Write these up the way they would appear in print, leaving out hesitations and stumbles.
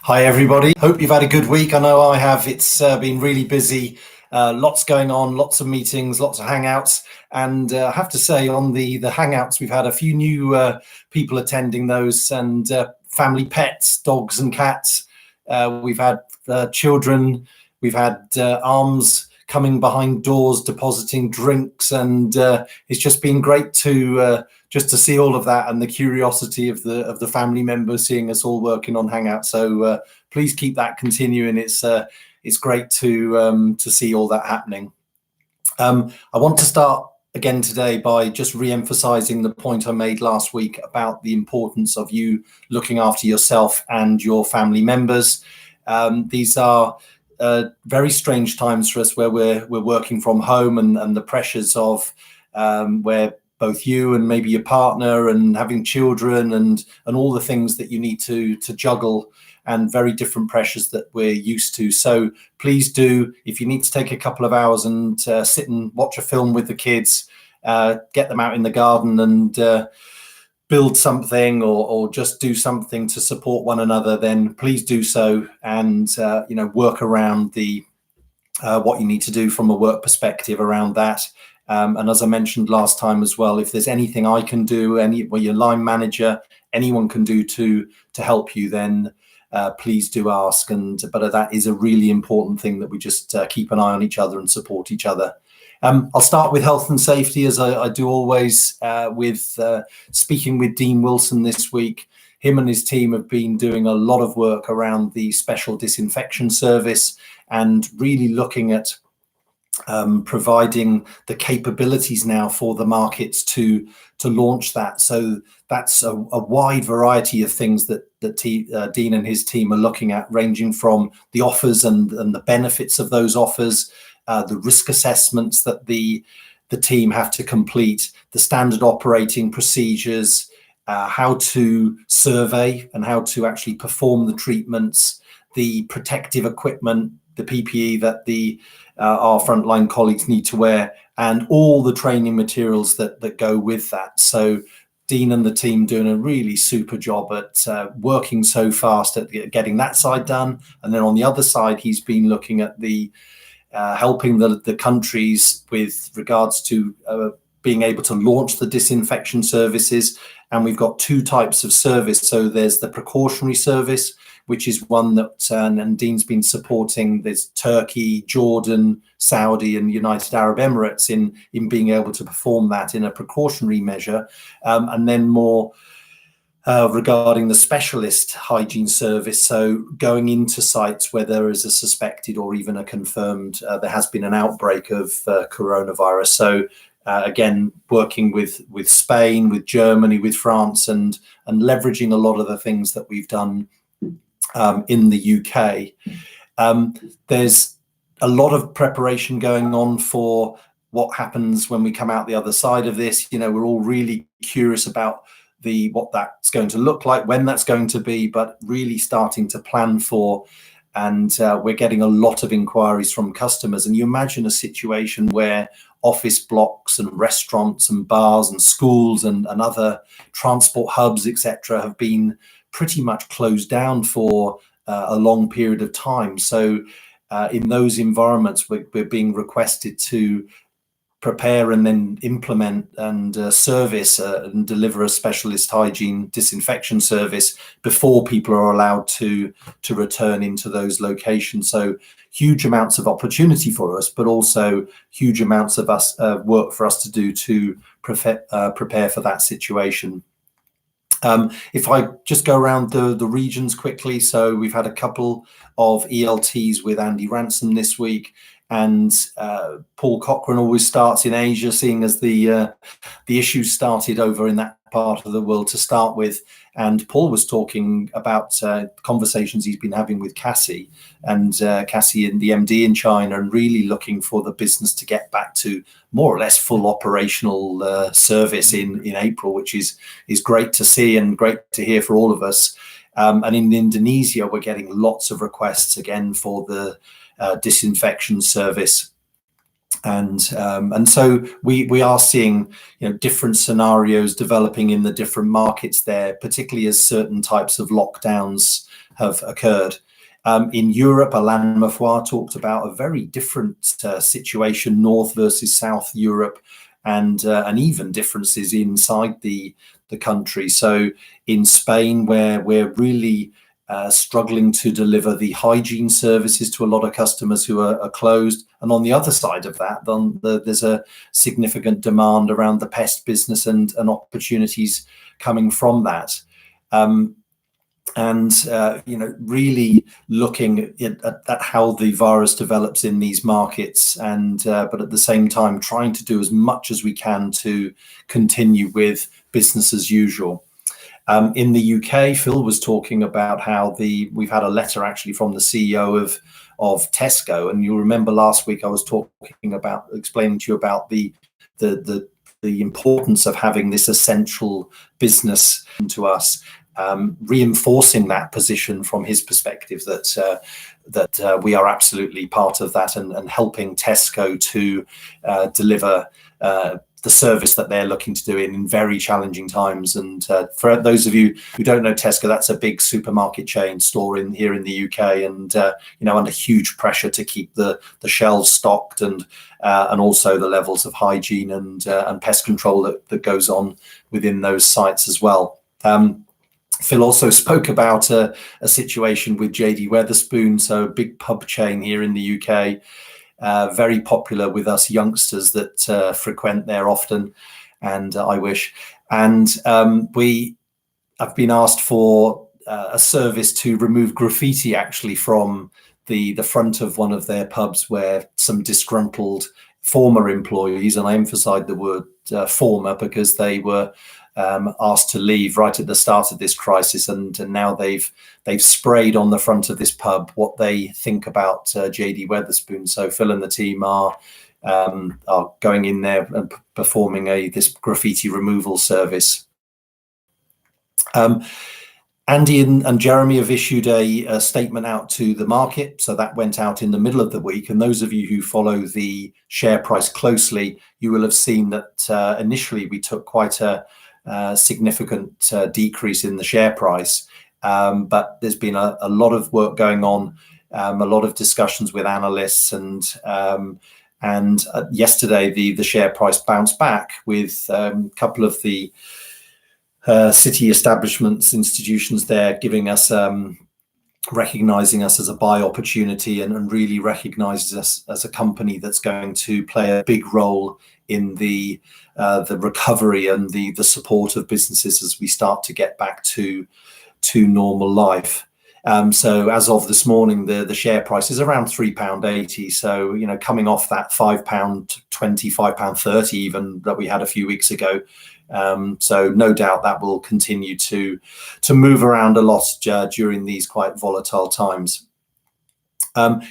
Hi, everybody. Hope you've had a good week. I know I have. It's been really busy. Lots going on, lots of meetings, lots of hangouts. And I have to say, on the hangouts, we've had a few new people attending those, and family pets, dogs and cats. We've had children. We've had arms coming behind doors, depositing drinks, and it's just been great to just to see all of that and the curiosity of the family members seeing us all working on Hangout. So please keep that continuing. It's great to see all that happening. I want to start again today by just re-emphasizing the point I made last week about the importance of you looking after yourself and your family members. These are very strange times for us where we're working from home, and the pressures of where both you and maybe your partner and having children and all the things that you need to juggle, and very different pressures that we're used to. So please do, if you need to take a couple of hours and sit and watch a film with the kids, get them out in the garden and build something or just do something to support one another, then please do so, and work around the what you need to do from a work perspective around that. And as I mentioned last time as well, if there's anything I can do, your line manager, anyone can do to help you, then please do ask. But that is a really important thing, that we just keep an eye on each other and support each other. I'll start with health and safety, as I do always, with speaking with Dean Wilson this week. Him and his team have been doing a lot of work around the special disinfection service, and really looking at providing the capabilities now for the markets to launch that. So that's a wide variety of things that Dean and his team are looking at, ranging from the offers and the benefits of those offers, the risk assessments that the team have to complete, the standard operating procedures, how to survey and how to actually perform the treatments, the protective equipment, the PPE that our frontline colleagues need to wear, and all the training materials that go with that. So Dean and the team doing a really super job at working so fast at getting that side done. And then on the other side, he's been looking at the helping the countries with regards to being able to launch the disinfection services. And we've got two types of service. So there's the precautionary service, which is one that and Dean's been supporting. There's Turkey, Jordan, Saudi, and United Arab Emirates in being able to perform that in a precautionary measure. And then more regarding the specialist hygiene service, so going into sites where there is a suspected or even a confirmed there has been an outbreak of coronavirus. So again, working with Spain, with Germany, with France, and leveraging a lot of the things that we've done in the UK. There's a lot of preparation going on for what happens when we come out the other side of this. We're all really curious about what that's going to look like, when that's going to be, but really starting to plan for. And we're getting a lot of inquiries from customers. And you imagine a situation where office blocks and restaurants and bars and schools and other transport hubs, etc., have been pretty much closed down for a long period of time. So in those environments, we're being requested to prepare and then implement and service and deliver a specialist hygiene disinfection service before people are allowed to return into those locations. So huge amounts of opportunity for us, but also huge amounts of work for us to do to prepare for that situation. If I just go around the regions quickly, so we've had a couple of ELTs with Andy Ransom this week, and Paul Cochrane always starts in Asia, seeing as the issues started over in that part of the world to start with. And Paul was talking about conversations he's been having with Cassie and the MD in China, and really looking for the business to get back to more or less full operational service in April, which is great to see and great to hear for all of us. And in Indonesia, we're getting lots of requests again for the disinfection service. And so we are seeing, different scenarios developing in the different markets there, particularly as certain types of lockdowns have occurred. In Europe, Alain Mafoy talked about a very different situation, North versus South Europe, and even differences inside the country. So in Spain, where we're really struggling to deliver the hygiene services to a lot of customers who are closed. And on the other side of that, then there's a significant demand around the pest business and opportunities coming from that. Really looking at how the virus develops in these markets, but at the same time trying to do as much as we can to continue with business as usual. In the UK, Phil was talking about how we've had a letter actually from the CEO of Tesco, and you'll remember last week I was explaining to you about the importance of having this essential business to us, reinforcing that position from his perspective that we are absolutely part of that and helping Tesco to deliver the service that they're looking to do in very challenging times. And for those of you who don't know Tesco, that's a big supermarket chain store here in the UK, and under huge pressure to keep the shelves stocked and also the levels of hygiene and pest control that goes on within those sites as well. Phil also spoke about a situation with JD Wetherspoon, so a big pub chain here in the UK. Very popular with us youngsters that frequent there often, and I wish. And I've been asked for a service to remove graffiti actually from the front of one of their pubs, where some disgruntled former employees, and I emphasize the word former because they were asked to leave right at the start of this crisis, and now they've sprayed on the front of this pub what they think about JD Wetherspoon. So Phil and the team are going in there and performing this graffiti removal service. Andy and Jeremy have issued a statement out to the market, so that went out in the middle of the week. And those of you who follow the share price closely, you will have seen that initially we took quite a significant decrease in the share price, but there's been a lot of work going on, a lot of discussions with analysts, and yesterday the share price bounced back with a couple of the city establishments, institutions there giving us recognizing us as a buy opportunity and really recognizes us as a company that's going to play a big role in the recovery and the support of businesses as we start to get back to normal life. So as of this morning, the share price is around £3.80. So, coming off that £5.20, £5.30 even that we had a few weeks ago. So no doubt that will continue to move around a lot during these quite volatile times.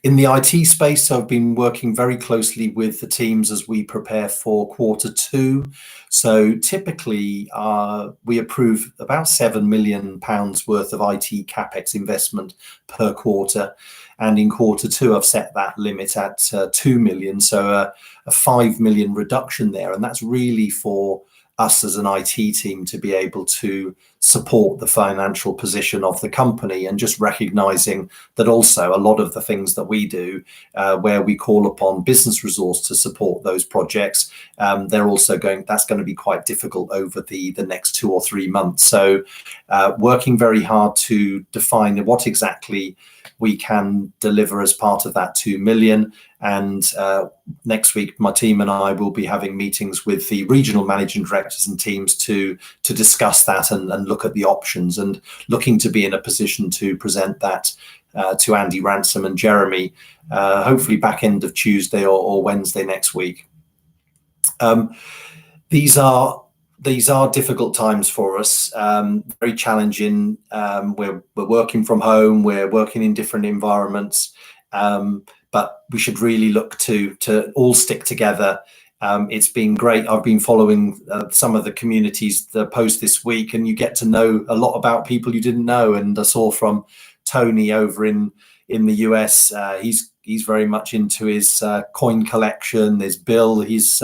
In the IT space, I've been working very closely with the teams as we prepare for Q2. So typically we approve about £7 million worth of IT capex investment per quarter. And in Q2, I've set that limit at 2 million. So a 5 million reduction there. And that's really for us as an IT team to be able to support the financial position of the company, and just recognizing that also a lot of the things that we do where we call upon business resource to support those projects, that's going to be quite difficult over the next 2 or 3 months. So working very hard to define what exactly we can deliver as part of that 2 million. And next week, my team and I will be having meetings with the regional managing directors and teams to discuss that and look at the options, and looking to be in a position to present that to Andy Ransom and Jeremy, hopefully back end of Tuesday or Wednesday next week. These are difficult times for us, very challenging. We're working from home, we're working in different environments, but we should really look to all stick together. It's been great. I've been following some of the communities, the post this week, and you get to know a lot about people you didn't know. And I saw from Tony over in in the US. He's very much into his coin collection. There's Bill. He's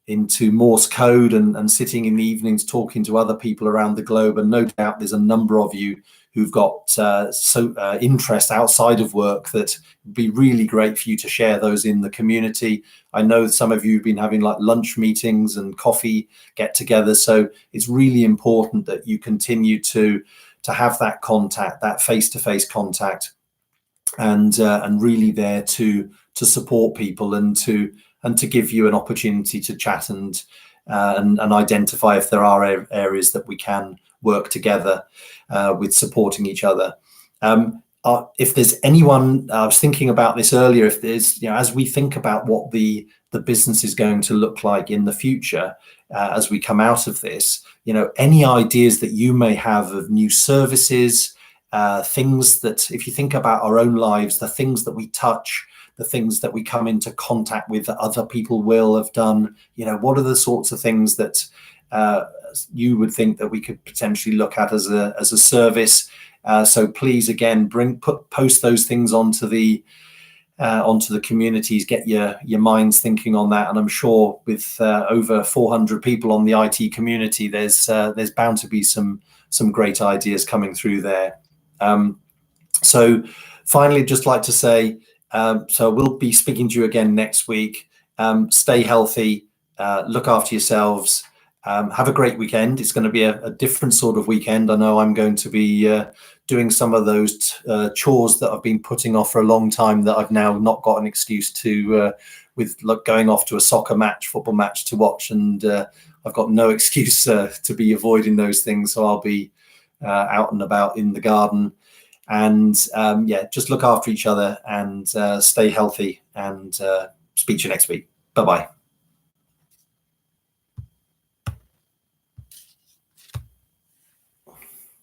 into Morse code and sitting in the evenings talking to other people around the globe. And no doubt there's a number of you who've got interest outside of work that would be really great for you to share those in the community. I know some of you have been having like lunch meetings and coffee get-togethers, so it's really important that you continue to have that contact, that face-to-face contact, and really there to support people and to give you an opportunity to chat and identify if there are areas that we can work together with supporting each other. If there's anyone, I was thinking about this earlier, if there's, as we think about what the business is going to look like in the future, as we come out of this, any ideas that you may have of new services, things that, if you think about our own lives, the things that we touch, the things that we come into contact with that other people will have done, what are the sorts of things that you would think that we could potentially look at as a service? So please, again, post those things onto the communities, get your minds thinking on that. And I'm sure with over 400 people on the IT community, there's bound to be some great ideas coming through there. So finally, just like to say, so we'll be speaking to you again next week. Stay healthy, look after yourselves, have a great weekend. It's going to be a different sort of weekend. I know I'm going to be doing some of those chores that I've been putting off for a long time that I've now not got an excuse to, with going off to a football match to watch, and I've got no excuse to be avoiding those things. So I'll be out and about in the garden, and just look after each other and stay healthy, and speak to you next week. Bye-bye.